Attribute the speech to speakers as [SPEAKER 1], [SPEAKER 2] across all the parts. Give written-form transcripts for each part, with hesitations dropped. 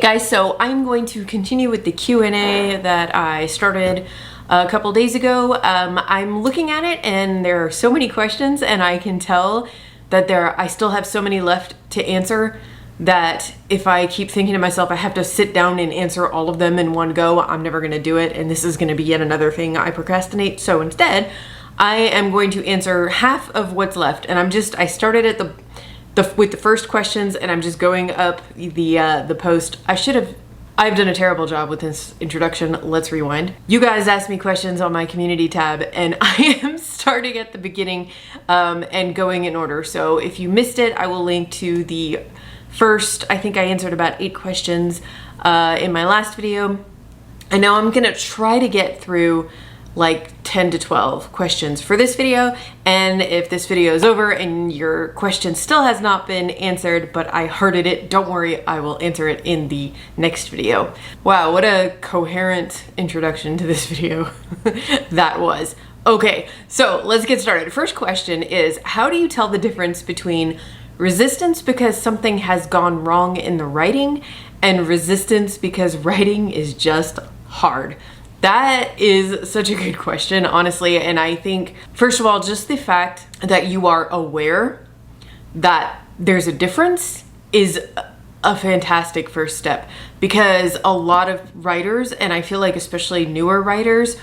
[SPEAKER 1] Guys, so I'm going to continue with the Q&A that I started a couple days ago. I'm looking at it and there are so many questions, and I can tell that I still have so many left to answer that if I keep thinking to myself I have to sit down and answer all of them in one go, I'm never going to do it, and this is going to be yet another thing I procrastinate. So instead, I am going to answer half of what's left, and I started at with the first questions, and I'm just going up the post. I've done a terrible job with this introduction. Let's rewind. You guys asked me questions on my community tab, and I am starting at the beginning and going in order. So if you missed it, I will link to the first, I think I answered about 8 questions in my last video. And now I'm gonna try to get through like 10 to 12 questions for this video, and if this video is over and your question still has not been answered but I hearted it, don't worry, I will answer it in the next video. Wow, what a coherent introduction to this video that was. Okay, so let's get started. First question is, how do you tell the difference between resistance because something has gone wrong in the writing and resistance because writing is just hard? That is such a good question, honestly, and I think, first of all, just the fact that you are aware that there's a difference is a fantastic first step, because a lot of writers, and I feel like especially newer writers,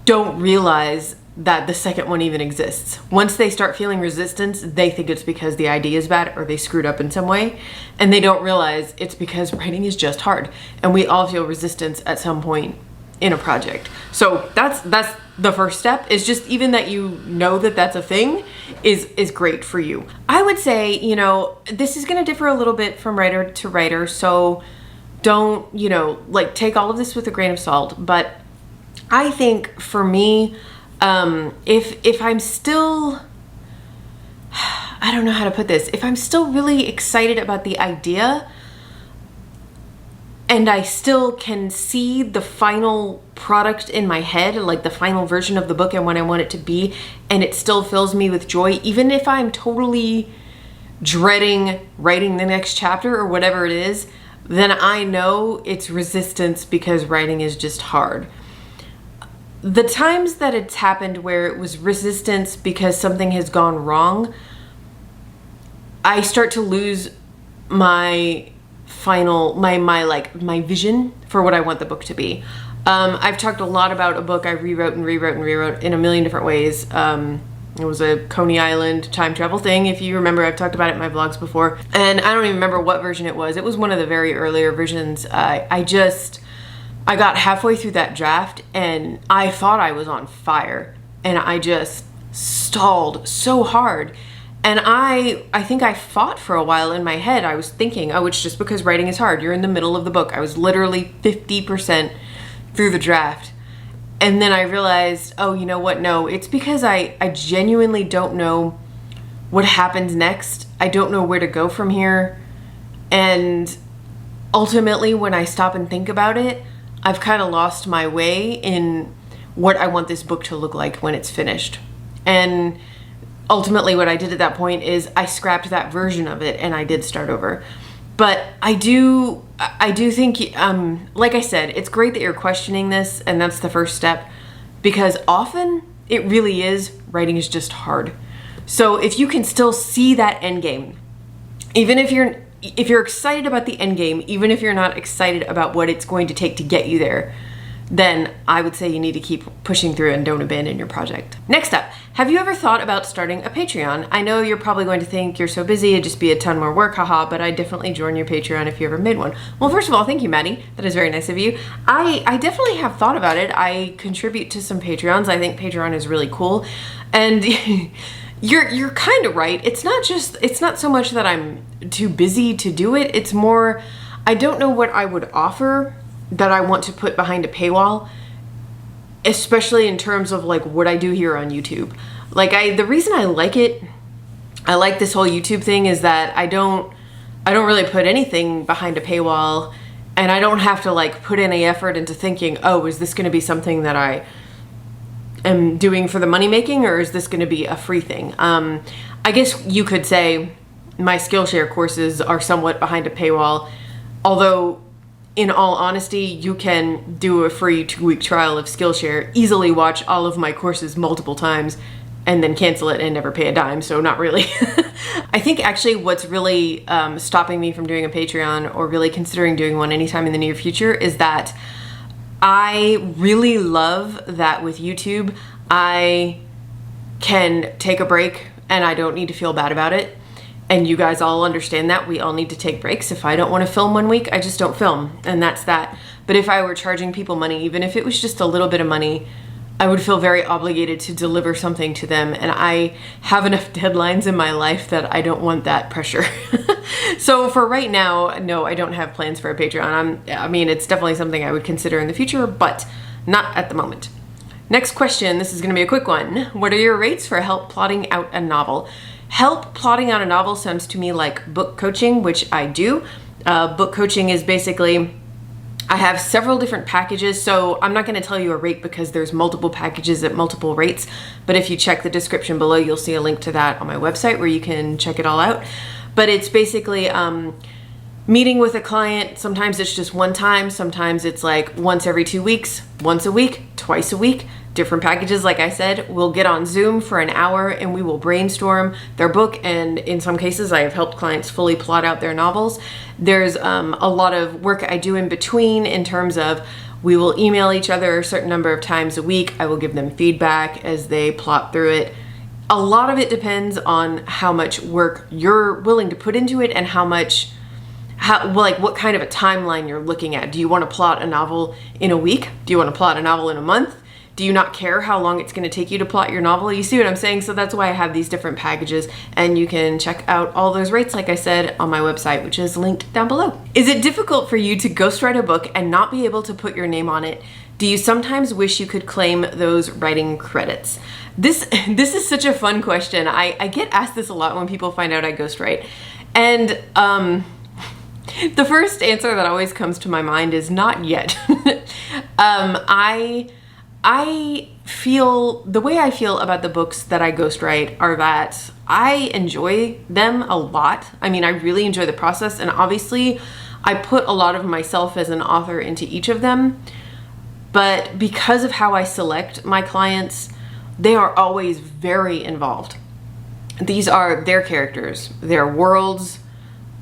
[SPEAKER 1] don't realize that the second one even exists. Once they start feeling resistance, they think it's because the idea is bad or they screwed up in some way, and they don't realize it's because writing is just hard, and we all feel resistance at some point in a project. So that's the first step, is just even that you know that that's a thing is great for you. I would say, you know, this is going to differ a little bit from writer to writer, so don't, you know, like, take all of this with a grain of salt. But I think for me, if I'm still, I don't know how to put this, if I'm still really excited about the idea and I still can see the final product in my head, like the final version of the book and what I want it to be, and it still fills me with joy, even if I'm totally dreading writing the next chapter or whatever it is, then I know it's resistance because writing is just hard. The times that it's happened where it was resistance because something has gone wrong, I start to lose my my vision for what I want the book to be. I've talked a lot about a book I rewrote in a million different ways. It was a Coney Island time travel thing. If you remember, I've talked about it in my vlogs before, and I don't even remember what version it was. It was one of the very earlier versions. I got halfway through that draft and I thought I was on fire, and I just stalled so hard. And I think I fought for a while in my head. I was thinking, oh, it's just because writing is hard. You're in the middle of the book. I was literally 50% through the draft. And then I realized, oh, you know what? No, it's because I genuinely don't know what happens next. I don't know where to go from here. And ultimately, when I stop and think about it, I've kind of lost my way in what I want this book to look like when it's finished. And ultimately what I did at that point is I scrapped that version of it and I did start over. But I do think, like I said, it's great that you're questioning this, and that's the first step, because often it really is, writing is just hard. So if you can still see that end game, even if you're excited about the end game, even if you're not excited about what it's going to take to get you there, then I would say you need to keep pushing through and don't abandon your project. Next up, have you ever thought about starting a Patreon? I know you're probably going to think you're so busy, it'd just be a ton more work, haha, but I'd definitely join your Patreon if you ever made one. Well, first of all, thank you, Maddie. That is very nice of you. I definitely have thought about it. I contribute to some Patreons. I think Patreon is really cool. And you're kind of right. It's not so much that I'm too busy to do it. It's more, I don't know what I would offer that I want to put behind a paywall, especially in terms of like what I do here on YouTube. Like the reason I like this whole YouTube thing is that I don't really put anything behind a paywall, and I don't have to like put any effort into thinking, oh, is this going to be something that I am doing for the money making, or is this going to be a free thing? I guess you could say my Skillshare courses are somewhat behind a paywall. Although, in all honesty, you can do a free 2-week trial of Skillshare, easily watch all of my courses multiple times, and then cancel it and never pay a dime, so not really. I think actually what's really stopping me from doing a Patreon or really considering doing one anytime in the near future is that I really love that with YouTube, I can take a break and I don't need to feel bad about it. And you guys all understand that. We all need to take breaks. If I don't want to film one week, I just don't film, and that's that. But if I were charging people money, even if it was just a little bit of money, I would feel very obligated to deliver something to them, and I have enough deadlines in my life that I don't want that pressure. So for right now, no, I don't have plans for a Patreon. I mean, it's definitely something I would consider in the future, but not at the moment. Next question, this is gonna be a quick one. What are your rates for help plotting out a novel? Help plotting out a novel sounds to me like book coaching, which I do. Book coaching is basically, I have several different packages, so I'm not going to tell you a rate because there's multiple packages at multiple rates, but if you check the description below, you'll see a link to that on my website where you can check it all out. But it's basically meeting with a client. Sometimes it's just one time, sometimes it's like once every 2 weeks, once a week, twice a week. Different packages, like I said. We'll get on Zoom for an hour and we will brainstorm their book, and in some cases I have helped clients fully plot out their novels. There's a lot of work I do in between in terms of we will email each other a certain number of times a week. I will give them feedback as they plot through it. A lot of it depends on how much work you're willing to put into it and what kind of a timeline you're looking at. Do you want to plot a novel in a week? Do you want to plot a novel in a month? Do you not care how long it's going to take you to plot your novel? You see what I'm saying? So that's why I have these different packages, and you can check out all those rates, like I said, on my website, which is linked down below. Is it difficult for you to ghostwrite a book and not be able to put your name on it? Do you sometimes wish you could claim those writing credits? This is such a fun question. I get asked this a lot when people find out I ghostwrite. And the first answer that always comes to my mind is not yet. I feel, the way I feel about the books that I ghostwrite are that I enjoy them a lot. I mean, I really enjoy the process, and obviously I put a lot of myself as an author into each of them, but because of how I select my clients, they are always very involved. These are their characters, their worlds,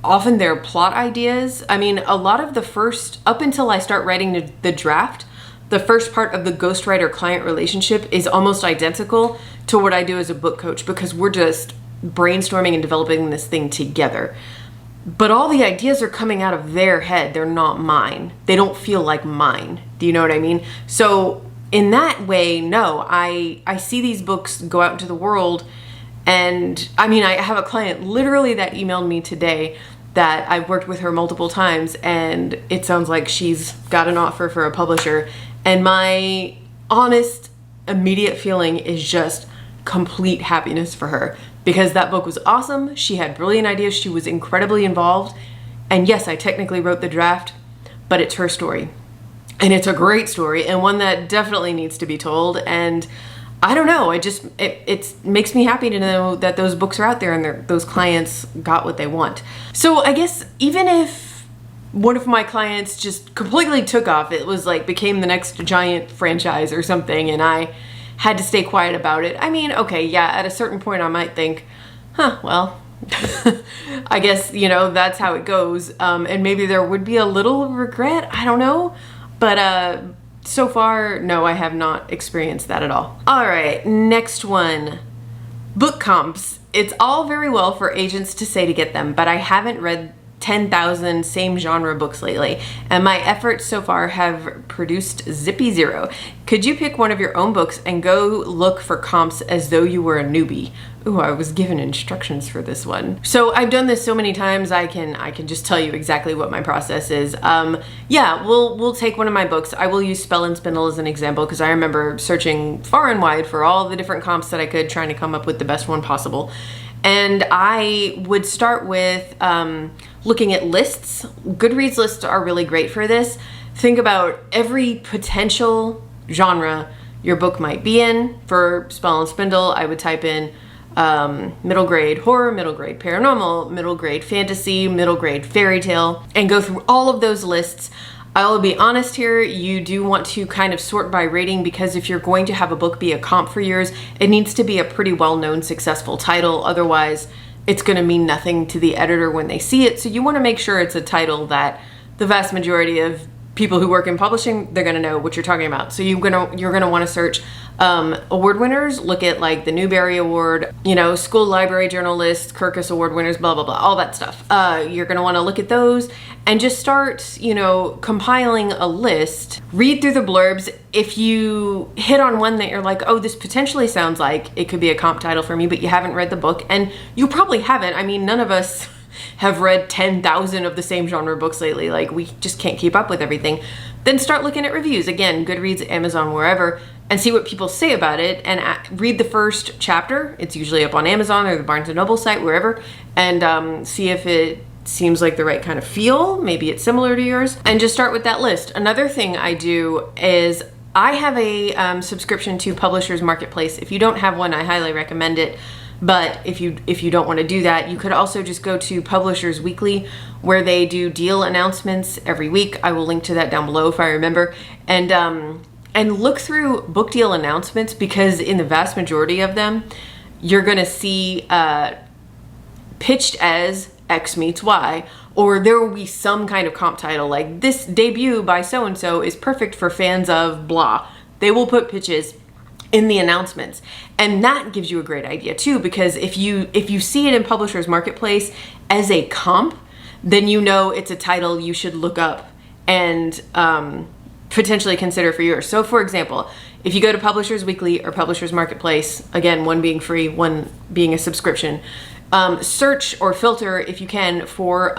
[SPEAKER 1] often their plot ideas. I mean, a lot of the first, up until I start writing the draft, the first part of the ghostwriter-client relationship is almost identical to what I do as a book coach, because we're just brainstorming and developing this thing together. But all the ideas are coming out of their head. They're not mine. They don't feel like mine. Do you know what I mean? So in that way, no, I see these books go out into the world, and I mean, I have a client literally that emailed me today that I've worked with her multiple times, and it sounds like she's got an offer for a publisher. And my honest, immediate feeling is just complete happiness for her, because that book was awesome. She had brilliant ideas. She was incredibly involved. And yes, I technically wrote the draft, but it's her story. And it's a great story, and one that definitely needs to be told. And I don't know, it makes me happy to know that those books are out there and those clients got what they want. So I guess even if one of my clients just completely took off, it was like became the next giant franchise or something, and I had to stay quiet about it. I mean, okay, yeah, at a certain point I might think, well, I guess, you know, that's how it goes. And maybe there would be a little regret, I don't know. But so far, no, I have not experienced that at all. All right, next one. Book comps. It's all very well for agents to say to get them, but I haven't read 10,000 same genre books lately, and my efforts so far have produced zippy zero. Could you pick one of your own books and go look for comps as though you were a newbie? Ooh, I was given instructions for this one. So I've done this so many times, I can just tell you exactly what my process is. Yeah, we'll take one of my books. I will use Spell and Spindle as an example, because I remember searching far and wide for all the different comps that I could, trying to come up with the best one possible. And I would start with looking at lists. Goodreads lists are really great for this. Think about every potential genre your book might be in. For Spell and Spindle, I would type in middle grade horror, middle grade paranormal, middle grade fantasy, middle grade fairy tale, and go through all of those lists. I will be honest here, you do want to kind of sort by rating, because if you're going to have a book be a comp for yours, it needs to be a pretty well-known, successful title. Otherwise, it's going to mean nothing to the editor when they see it. So you want to make sure it's a title that the vast majority of people who work in publishing, they're going to know what you're talking about. So you're going to want to search award winners, look at like the Newbery Award, you know, school library journal list, Kirkus Award winners, blah, blah, blah, all that stuff. You're going to want to look at those and just start, you know, compiling a list. Read through the blurbs. If you hit on one that you're like, oh, this potentially sounds like it could be a comp title for me, but you haven't read the book, and you probably haven't. I mean, none of us have read 10,000 of the same genre books lately. Like, we just can't keep up with everything. Then start looking at reviews. Again, Goodreads, Amazon, wherever, and see what people say about it, and read the first chapter. It's usually up on Amazon or the Barnes & Noble site, wherever, and see if it seems like the right kind of feel. Maybe it's similar to yours, and just start with that list. Another thing I do is I have a subscription to Publishers Marketplace. If you don't have one, I highly recommend it. But if you don't want to do that, you could also just go to Publishers Weekly, where they do deal announcements every week. I will link to that down below if I remember. And look through book deal announcements, because in the vast majority of them, you're going to see pitched as X meets Y, or there will be some kind of comp title like this debut by so-and-so is perfect for fans of blah. They will put pitches in the announcements, and that gives you a great idea too, because if you see it in Publishers Marketplace as a comp, then you know it's a title you should look up and potentially consider for yours. So for example, if you go to Publishers Weekly or Publishers Marketplace, again, one being free, one being a subscription, search or filter if you can for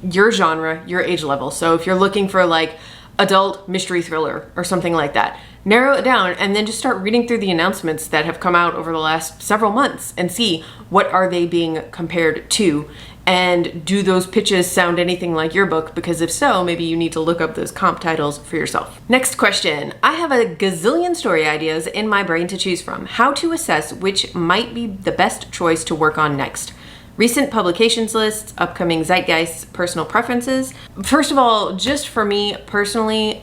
[SPEAKER 1] your genre, your age level. So if you're looking for like adult mystery thriller or something like that, narrow it down, and then just start reading through the announcements that have come out over the last several months and see what are they being compared to, and do those pitches sound anything like your book? Because if so, maybe you need to look up those comp titles for yourself. Next question. I have a gazillion story ideas in my brain to choose from. How to assess which might be the best choice to work on next? Recent publications lists, upcoming zeitgeists, personal preferences. First of all, just for me personally,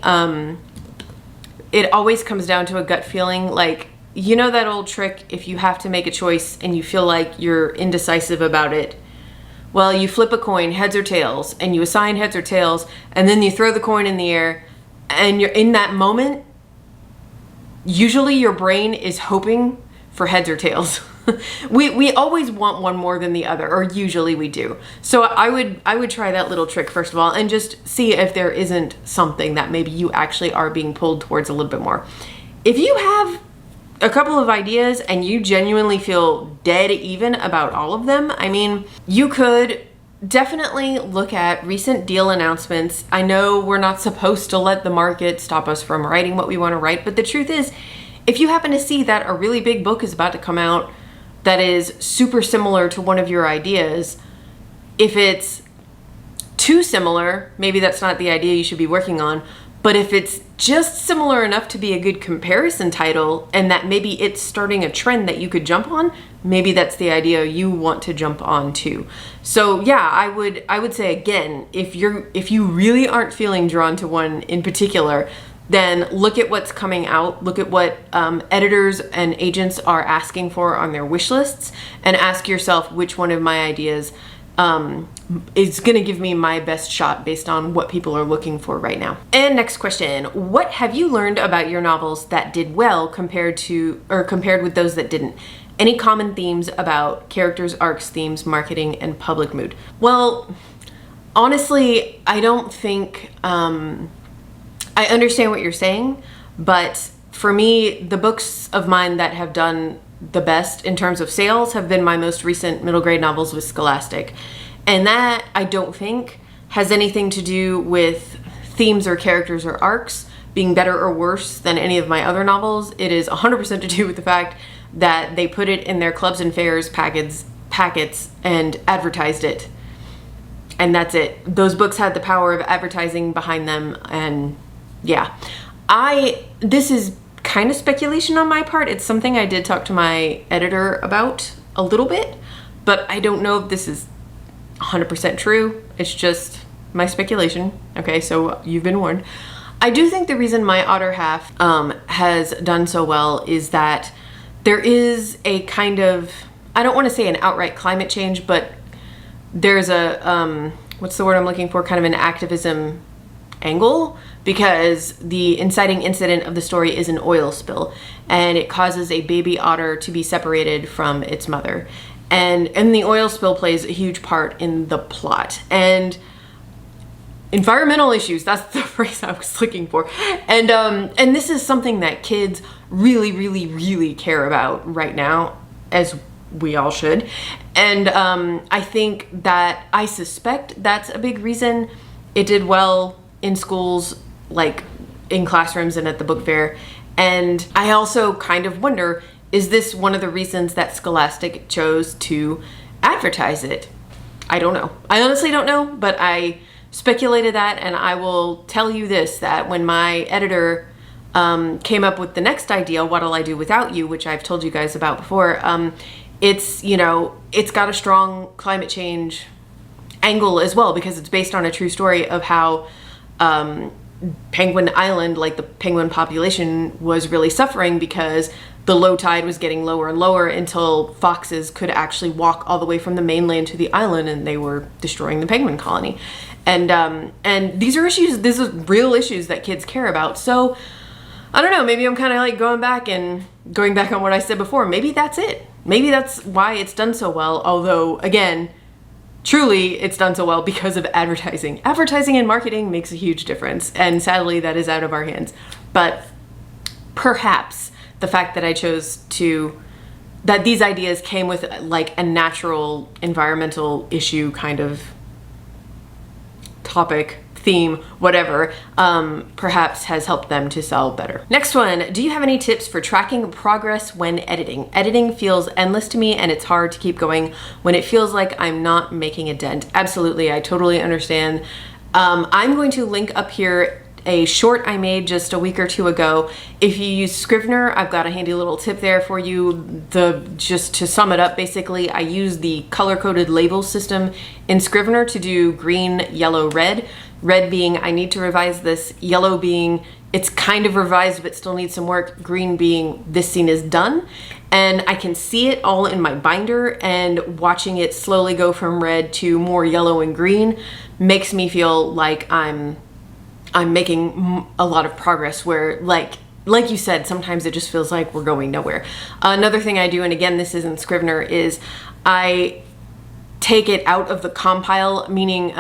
[SPEAKER 1] it always comes down to a gut feeling. Like, you know that old trick, if you have to make a choice and you feel like you're indecisive about it, well, you flip a coin, heads or tails, and you assign heads or tails, and then you throw the coin in the air, and you're in that moment, usually your brain is hoping for heads or tails. We always want one more than the other, or usually we do. So I would try that little trick first of all, and just see if there isn't something that maybe you actually are being pulled towards a little bit more. If you have a couple of ideas and you genuinely feel dead even about all of them, I mean, you could definitely look at recent deal announcements. I know we're not supposed to let the market stop us from writing what we want to write, but the truth is, if you happen to see that a really big book is about to come out that is super similar to one of your ideas, if it's too similar, maybe that's not the idea you should be working on. But if it's just similar enough to be a good comparison title, and that maybe it's starting a trend that you could jump on, maybe that's the idea you want to jump on too. So yeah, I would say again, if you really aren't feeling drawn to one in particular, then look at what's coming out, look at what editors and agents are asking for on their wish lists, and ask yourself which one of my ideas is gonna give me my best shot based on what people are looking for right now. And next question, what have you learned about your novels that did well compared with those that didn't? Any common themes about characters, arcs, themes, marketing, and public mood? Well, honestly, I don't think, I understand what you're saying, but for me, the books of mine that have done the best in terms of sales have been my most recent middle grade novels with Scholastic. And that, I don't think, has anything to do with themes or characters or arcs being better or worse than any of my other novels. It is 100% to do with the fact that they put it in their clubs and fairs packets and advertised it. And that's it. Those books had the power of advertising behind them, and yeah. This is kind of speculation on my part. It's something I did talk to my editor about a little bit, but I don't know if this is 100% true. It's just my speculation. Okay, so you've been warned. I do think the reason my otter half has done so well is that there is a kind of, I don't want to say an outright climate change, but there's a, what's the word I'm looking for? Kind of an activism angle, because the inciting incident of the story is an oil spill, and it causes a baby otter to be separated from its mother. And the oil spill plays a huge part in the plot. And environmental issues, that's the phrase I was looking for. And this is something that kids really, really, really care about right now, as we all should. And I think that, I suspect that's a big reason it did well in schools, like in classrooms and at the book fair. And I also kind of wonder, is this one of the reasons that Scholastic chose to advertise it? I don't know. I honestly don't know, but I speculated that, and I will tell you this, that when my editor came up with the next idea, What'll I Do Without You, which I've told you guys about before, it's, you know, it's got a strong climate change angle as well, because it's based on a true story of how Penguin Island, like the penguin population, was really suffering because the low tide was getting lower and lower until foxes could actually walk all the way from the mainland to the island, and they were destroying the penguin colony. And these are issues, these are real issues that kids care about. So I don't know, maybe I'm kind of like going back on what I said before. Maybe that's it. Maybe that's why it's done so well. Although, again, truly it's done so well because of advertising. Advertising and marketing makes a huge difference, and sadly that is out of our hands. But perhaps the fact that I chose that these ideas came with like a natural environmental issue kind of topic, theme, whatever, perhaps has helped them to sell better. Next one, do you have any tips for tracking progress when editing? Editing feels endless to me, and it's hard to keep going when it feels like I'm not making a dent. Absolutely, I totally understand. I'm going to link up here a short I made just a week or two ago. If you use Scrivener, I've got a handy little tip there for you. Just to sum it up, basically, I use the color-coded label system in Scrivener to do green, yellow, red. Red being, I need to revise this. Yellow being, it's kind of revised but still needs some work. Green being, this scene is done. And I can see it all in my binder, and watching it slowly go from red to more yellow and green makes me feel like I'm making a lot of progress, where like you said, sometimes it just feels like we're going nowhere. Another thing I do, and again, this isn't Scrivener, is I take it out of the compile, meaning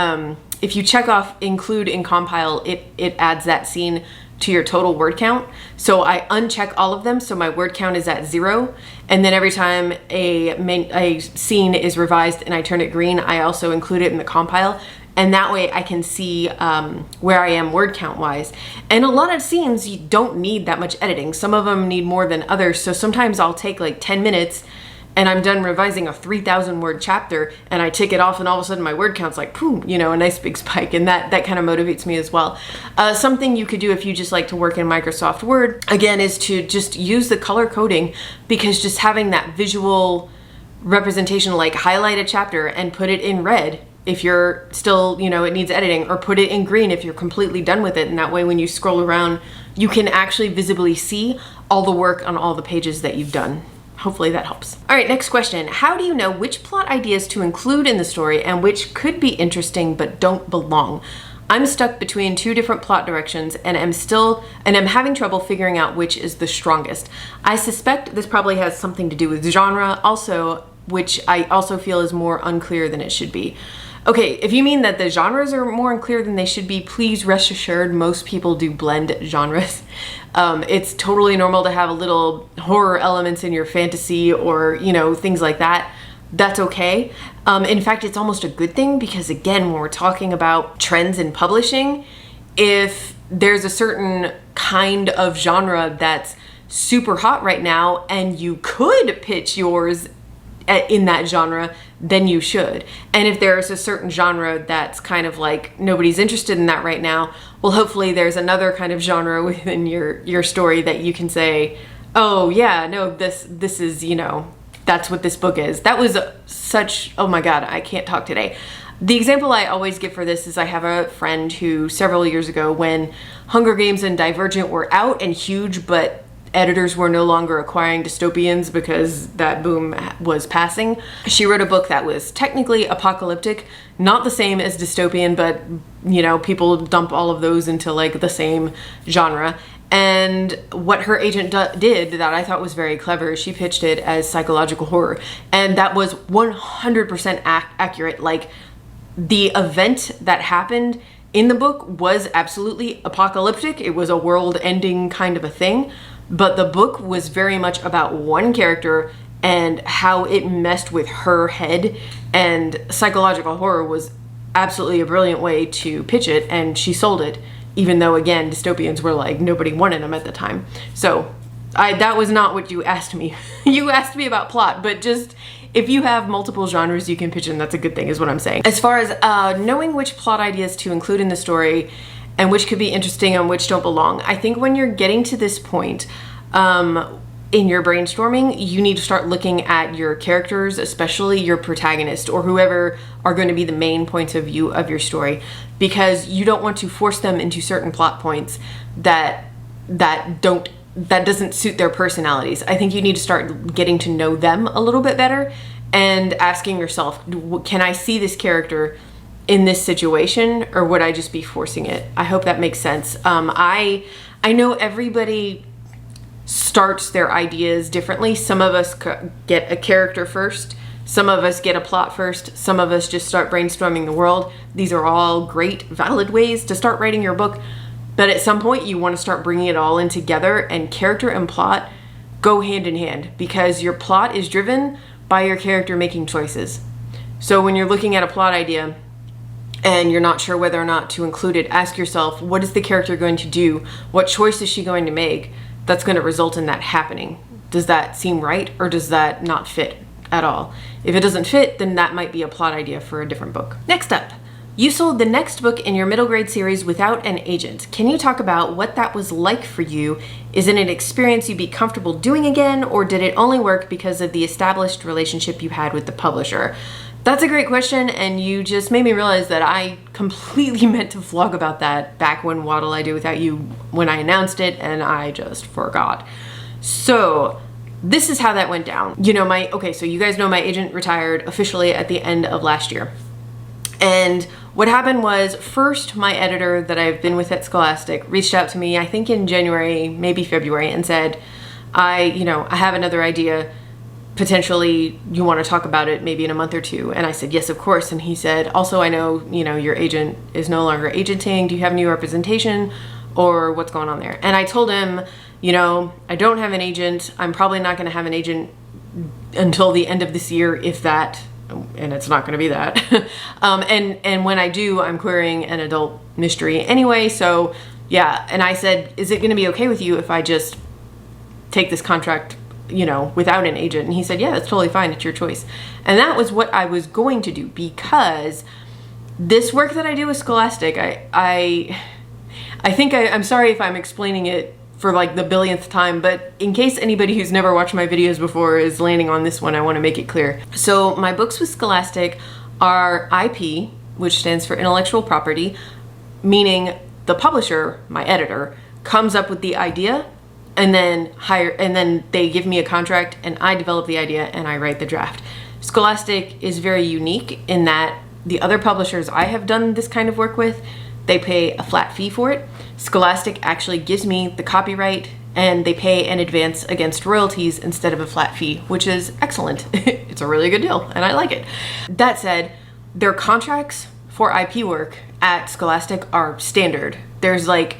[SPEAKER 1] if you check off include in compile, it adds that scene to your total word count. So I uncheck all of them, so my word count is at 0. And then every time a scene is revised and I turn it green, I also include it in the compile. And that way I can see where I am word count wise. And a lot of scenes, you don't need that much editing. Some of them need more than others. So sometimes I'll take like 10 minutes and I'm done revising a 3,000 word chapter, and I tick it off, and all of a sudden my word count's like, boom, you know, a nice big spike. And that kind of motivates me as well. Something you could do if you just like to work in Microsoft Word, again, is to just use the color coding, because just having that visual representation, like highlight a chapter and put it in red if you're still, you know, it needs editing, or put it in green if you're completely done with it. And that way, when you scroll around, you can actually visibly see all the work on all the pages that you've done. Hopefully that helps. All right, next question. How do you know which plot ideas to include in the story and which could be interesting but don't belong? I'm stuck between two different plot directions, and I'm having trouble figuring out which is the strongest. I suspect this probably has something to do with genre also, which I also feel is more unclear than it should be. Okay, if you mean that the genres are more unclear than they should be, please rest assured most people do blend genres. It's totally normal to have a little horror elements in your fantasy, or, you know, things like that. That's okay. In fact, it's almost a good thing, because again, when we're talking about trends in publishing, if there's a certain kind of genre that's super hot right now and you could pitch yours in that genre, then you should. And if there's a certain genre that's kind of like nobody's interested in that right now, well, hopefully there's another kind of genre within your story that you can say, oh yeah, no, this is, you know, that's what this book is. That was such, oh my God, I can't talk today. The example I always give for this is I have a friend who several years ago, when Hunger Games and Divergent were out and huge, but editors were no longer acquiring dystopians because that boom was passing, she wrote a book that was technically apocalyptic, not the same as dystopian, but you know, people dump all of those into like the same genre. And what her agent did that I thought was very clever, she pitched it as psychological horror. And that was 100% accurate. Like, the event that happened in the book was absolutely apocalyptic. It was a world-ending kind of a thing. But the book was very much about one character and how it messed with her head. And psychological horror was absolutely a brilliant way to pitch it, and she sold it. Even though, again, dystopians were like, nobody wanted them at the time. So that was not what you asked me. You asked me about plot, but just if you have multiple genres you can pitch in, that's a good thing is what I'm saying. As far as knowing which plot ideas to include in the story and which could be interesting and which don't belong, I think when you're getting to this point in your brainstorming, you need to start looking at your characters, especially your protagonist or whoever are going to be the main points of view of your story, because you don't want to force them into certain plot points that doesn't suit their personalities. I think you need to start getting to know them a little bit better and asking yourself, can I see this character in this situation, or would I just be forcing it? I hope that makes sense. I know everybody starts their ideas differently. Some of us get a character first, some of us get a plot first, some of us just start brainstorming the world. These are all great, valid ways to start writing your book, but at some point you want to start bringing it all in together, and character and plot go hand in hand because your plot is driven by your character making choices. So when you're looking at a plot idea and you're not sure whether or not to include it, ask yourself, what is the character going to do? What choice is she going to make that's going to result in that happening? Does that seem right, or does that not fit at all? If it doesn't fit, then that might be a plot idea for a different book. Next up, you sold the next book in your middle grade series without an agent. Can you talk about what that was like for you? Is it an experience you'd be comfortable doing again, or did it only work because of the established relationship you had with the publisher? That's a great question, and you just made me realize that I completely meant to vlog about that back when What'll I Do Without You, when I announced it, and I just forgot. So this is how that went down. You know, so you guys know my agent retired officially at the end of last year. And what happened was, first, my editor that I've been with at Scholastic reached out to me, I think in January, maybe February, and said, I have another idea. Potentially you want to talk about it maybe in a month or two. And I said, yes, of course. And he said, also, I know, your agent is no longer agenting. Do you have new representation, or what's going on there? And I told him, I don't have an agent. I'm probably not going to have an agent until the end of this year, if that, and it's not going to be that. And when I do, I'm querying an adult mystery anyway. So yeah. And I said, is it going to be okay with you if I just take this contract without an agent? And he said, yeah, that's totally fine. It's your choice. And that was what I was going to do, because this work that I do with Scholastic, I think I'm sorry if I'm explaining it for like the billionth time, but in case anybody who's never watched my videos before is landing on this one, I want to make it clear. So my books with Scholastic are IP, which stands for intellectual property, meaning the publisher, my editor, comes up with the idea, and then they give me a contract, and I develop the idea and I write the draft. Scholastic is very unique in that the other publishers I have done this kind of work with, they pay a flat fee for it. Scholastic actually gives me the copyright, and they pay an advance against royalties instead of a flat fee, which is excellent. It's a really good deal, and I like it. That said, their contracts for IP work at Scholastic are standard. There's like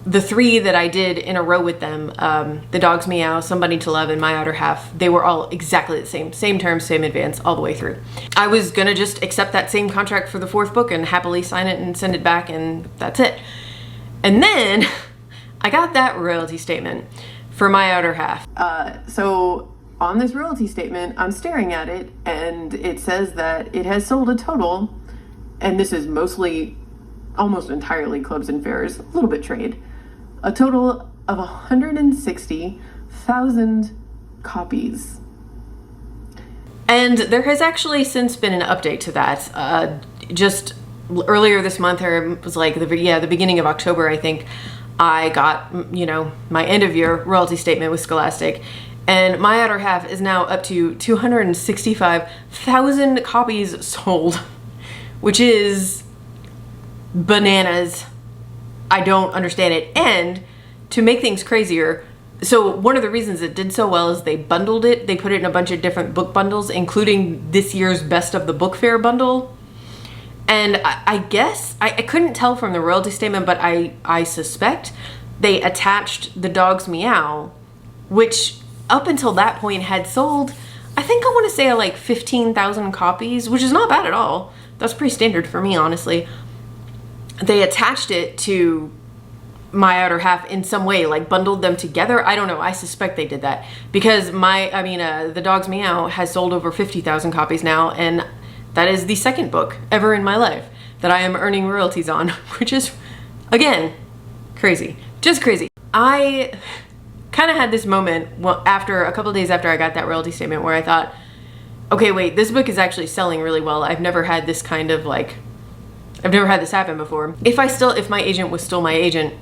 [SPEAKER 1] the 3 that I did in a row with them, The Dog's Meow, Somebody to Love, and My Outer Half, they were all exactly the same terms, same advance, all the way through. I was gonna just accept that same contract for the 4th book and happily sign it and send it back, and that's it. And then I got that royalty statement for My Outer Half. So on this royalty statement, I'm staring at it, and it says that it has sold a total, and this is mostly, almost entirely clubs and fairs, a little bit trade, a total of 160,000 copies. And there has actually since been an update to that. Just earlier this month, or it was like the beginning of October, I think, I got, my end of year royalty statement with Scholastic, and my other half is now up to 265,000 copies sold, which is bananas. I don't understand it. And to make things crazier, so one of the reasons it did so well is they bundled it. They put it in a bunch of different book bundles, including this year's Best of the Book Fair bundle. And I guess, I couldn't tell from the royalty statement, but I suspect they attached The Dog's Meow, which up until that point had sold, I think I want to say like 15,000 copies, which is not bad at all. That's pretty standard for me, honestly. They attached it to My Outer Half in some way, like bundled them together. I don't know. I suspect they did that because The Dog's Meow has sold over 50,000 copies now, and that is the second book ever in my life that I am earning royalties on, which is, again, crazy. Just crazy. I kind of had this moment after a couple of days after I got that royalty statement where I thought, okay, wait, this book is actually selling really well. I've never had this kind of I've never had this happen before. If my agent was still my agent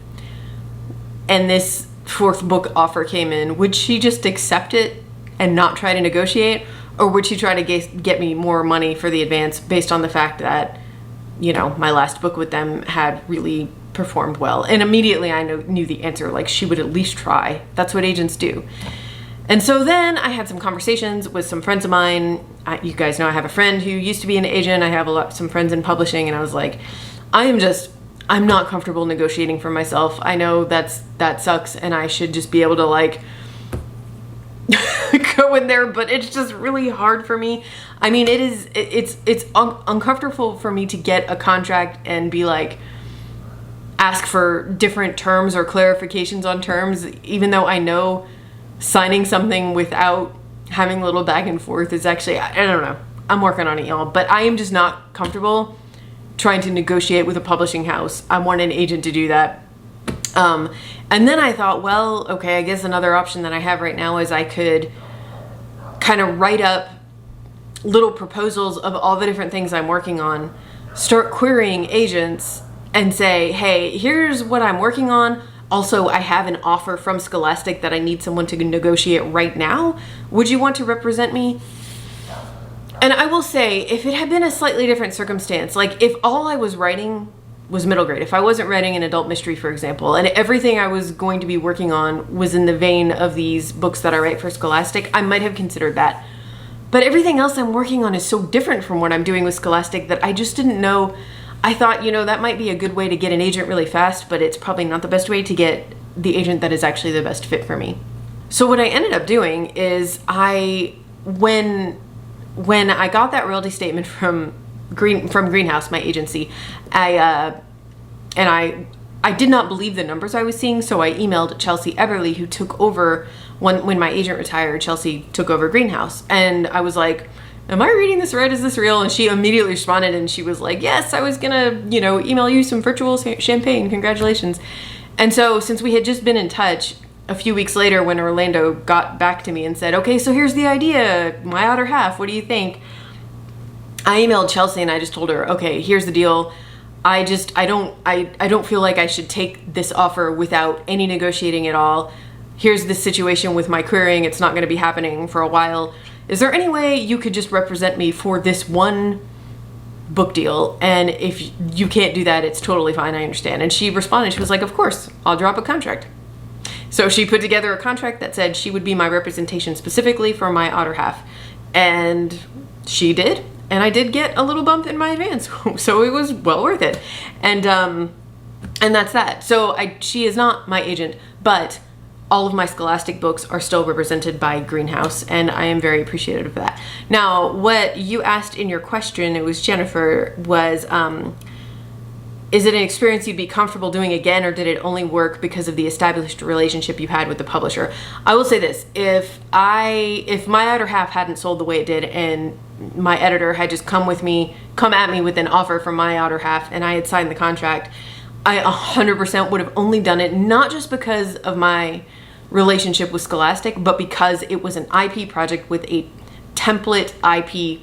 [SPEAKER 1] and this fourth book offer came in, would she just accept it and not try to negotiate? Or would she try to get me more money for the advance based on the fact that, my last book with them had really performed well? And immediately I knew the answer, like she would at least try. That's what agents do. And so then I had some conversations with some friends of mine. You guys know I have a friend who used to be an agent. I have some friends in publishing, and I was like, I'm not comfortable negotiating for myself. I know that sucks, and I should just be able to go in there, but it's just really hard for me. I mean, it's uncomfortable for me to get a contract and be ask for different terms or clarifications on terms, even though I know signing something without having a little back and forth is actually, I don't know. I'm working on it, y'all, but I am just not comfortable trying to negotiate with a publishing house. I want an agent to do that. And then I thought, well, okay, I guess another option that I have right now is I could kind of write up little proposals of all the different things I'm working on, start querying agents and say, hey, here's what I'm working on. Also, I have an offer from Scholastic that I need someone to negotiate right now. Would you want to represent me? And I will say, if it had been a slightly different circumstance, if all I was writing was middle grade, if I wasn't writing an adult mystery, for example, and everything I was going to be working on was in the vein of these books that I write for Scholastic, I might have considered that. But everything else I'm working on is so different from what I'm doing with Scholastic that I just didn't know. I thought, that might be a good way to get an agent really fast, but it's probably not the best way to get the agent that is actually the best fit for me. So what I ended up doing is when I got that royalty statement from Greenhouse, my agency, I did not believe the numbers I was seeing, so I emailed Chelsea Everly, who took over when my agent retired. Chelsea took over Greenhouse, and I was like, am I reading this right? Is this real? And she immediately responded, and she was like, yes, I was gonna, email you some virtual champagne. Congratulations. And so since we had just been in touch, a few weeks later when Orlando got back to me and said, okay, so here's the idea, My Outer Half, what do you think? I emailed Chelsea and I just told her, okay, here's the deal. I don't feel like I should take this offer without any negotiating at all. Here's this situation with my querying. It's not going to be happening for a while. Is there any way you could just represent me for this one book deal? And if you can't do that, it's totally fine. I understand. And she responded. She was like, of course, I'll drop a contract. So she put together a contract that said she would be my representation specifically for My Outer Half. And she did. And I did get a little bump in my advance. So it was well worth it. And that's that. So she is not my agent, but all of my Scholastic books are still represented by Greenhouse, and I am very appreciative of that. Now, what you asked in your question, it was Jennifer, was, is it an experience you'd be comfortable doing again, or did it only work because of the established relationship you had with the publisher? I will say this, if My Outer Half hadn't sold the way it did, and my editor had just come at me with an offer from My Outer Half, and I had signed the contract, I 100% would have only done it, not just because of my relationship with Scholastic, but because it was an IP project with a template IP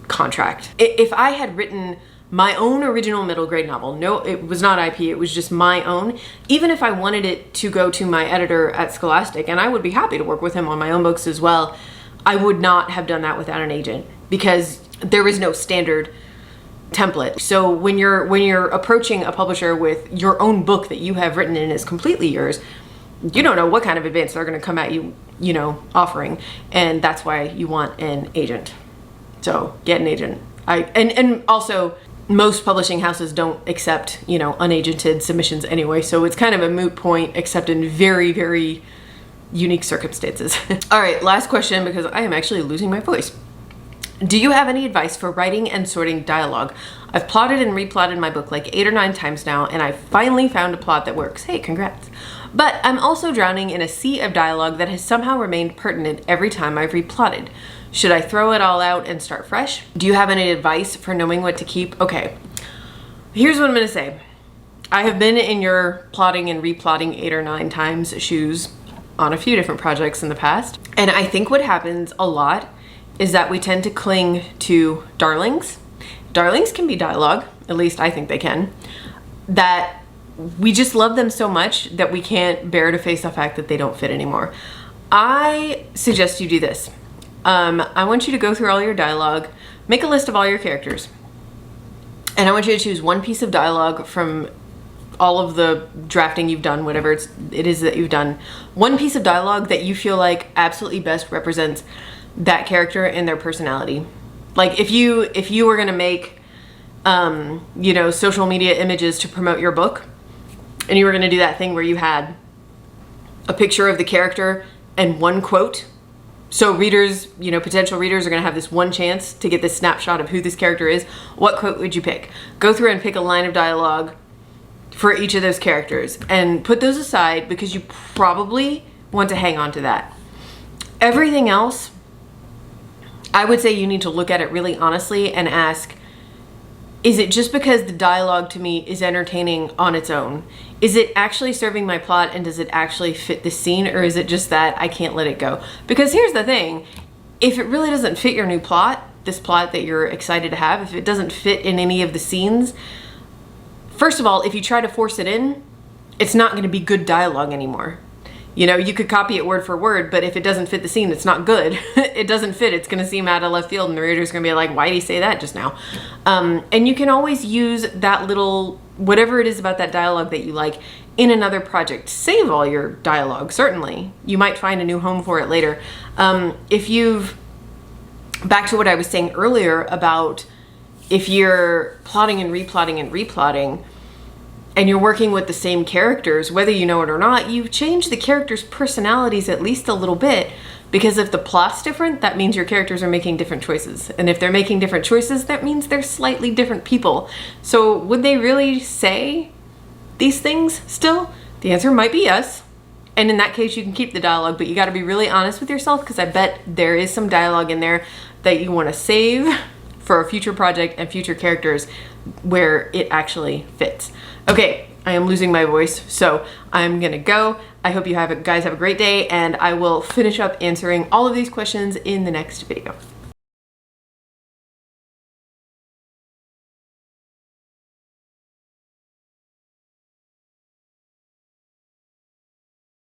[SPEAKER 1] contract. If I had written my own original middle grade novel, no, it was not IP, it was just my own, even if I wanted it to go to my editor at Scholastic, and I would be happy to work with him on my own books as well, I would not have done that without an agent, because there is no standard template. So when you're approaching a publisher with your own book that you have written and is completely yours, you don't know what kind of advance they're going to come at you, you know, offering, and that's why you want an agent. So get an agent. And also, most publishing houses don't accept, you know, unagented submissions anyway, so it's kind of a moot point, except in very, very unique circumstances. All right, last question, because I am actually losing my voice. Do you have any advice for writing and sorting dialogue? I've plotted and replotted my book like 8 or 9 times now, and I finally found a plot that works. Hey, congrats. But I'm also drowning in a sea of dialogue that has somehow remained pertinent every time I've replotted. Should I throw it all out and start fresh? Do you have any advice for knowing what to keep? Okay, here's what I'm gonna say. I have been in your plotting and replotting 8 or 9 times shoes on a few different projects in the past. And I think what happens a lot is that we tend to cling to darlings. Darlings can be dialogue, at least I think they can, that we just love them so much that we can't bear to face the fact that they don't fit anymore. I suggest you do this. I want you to go through all your dialogue, make a list of all your characters, and I want you to choose one piece of dialogue from all of the drafting you've done, whatever it is that you've done, one piece of dialogue that you feel like absolutely best represents that character and their personality. Like if you were gonna make, you know, social media images to promote your book, and you were gonna do that thing where you had a picture of the character and one quote. So readers, you know, potential readers are gonna have this one chance to get this snapshot of who this character is. What quote would you pick? Go through and pick a line of dialogue for each of those characters and put those aside, because you probably want to hang on to that. Everything else, I would say you need to look at it really honestly and ask, is it just because the dialogue to me is entertaining on its own? Is it actually serving my plot, and does it actually fit the scene, or is it just that I can't let it go? Because here's the thing, if it really doesn't fit your new plot, this plot that you're excited to have, if it doesn't fit in any of the scenes, first of all, if you try to force it in, it's not going to be good dialogue anymore. You know, you could copy it word for word, but if it doesn't fit the scene, it's not good. It doesn't fit. It's going to seem out of left field, and the reader's going to be like, why did he say that just now? And you can always use that little, whatever it is about that dialogue that you like, in another project. Save all your dialogue, certainly. You might find a new home for it later. Back to what I was saying earlier about if you're plotting and replotting, and you're working with the same characters, whether you know it or not, you've changed the characters' personalities at least a little bit, because if the plot's different, that means your characters are making different choices. And if they're making different choices, that means they're slightly different people. So would they really say these things still? The answer might be yes. And in that case, you can keep the dialogue, but you gotta be really honest with yourself, because I bet there is some dialogue in there that you wanna save for a future project and future characters where it actually fits. Okay, I am losing my voice, so I'm gonna go. I hope you guys have a great day, and I will finish up answering all of these questions in the next video.